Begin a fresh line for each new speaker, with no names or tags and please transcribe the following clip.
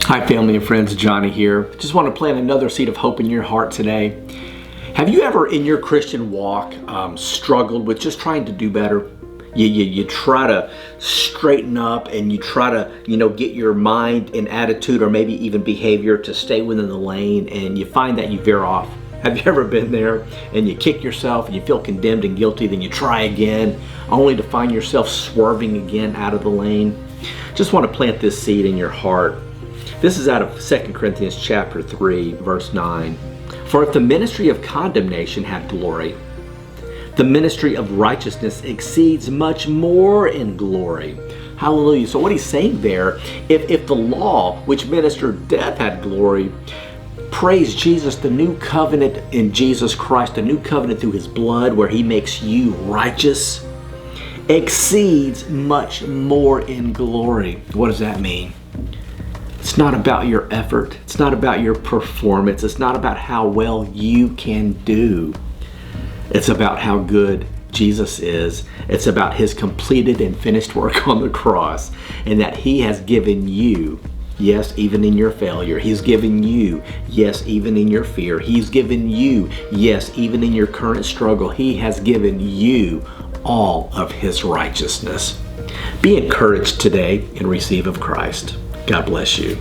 Hi family and friends, Johnny here. Just want to plant another seed of hope in your heart today. Have you ever in your Christian walk struggled with just trying to do better? You try to straighten up and you try to get your mind and attitude or maybe even behavior to stay within the lane, and you find that you veer off. Have you ever been there and you kick yourself and you feel condemned and guilty, then you try again only to find yourself swerving again out of the lane? Just want to plant this seed in your heart. This is out of 2 Corinthians chapter 3, verse 9. For if the ministry of condemnation had glory, the ministry of righteousness exceeds much more in glory. Hallelujah. So what he's saying there, if the law which ministered death had glory, praise Jesus, the new covenant in Jesus Christ, the new covenant through his blood where he makes you righteous, exceeds much more in glory. What does that mean? It's not about your effort. It's not about your performance. It's not about how well you can do. It's about how good Jesus is. It's about his completed and finished work on the cross, and that he has given you, yes, even in your failure. He's given you, yes, even in your fear. He's given you, yes, even in your current struggle. He has given you all of his righteousness. Be encouraged today and receive of Christ. God bless you.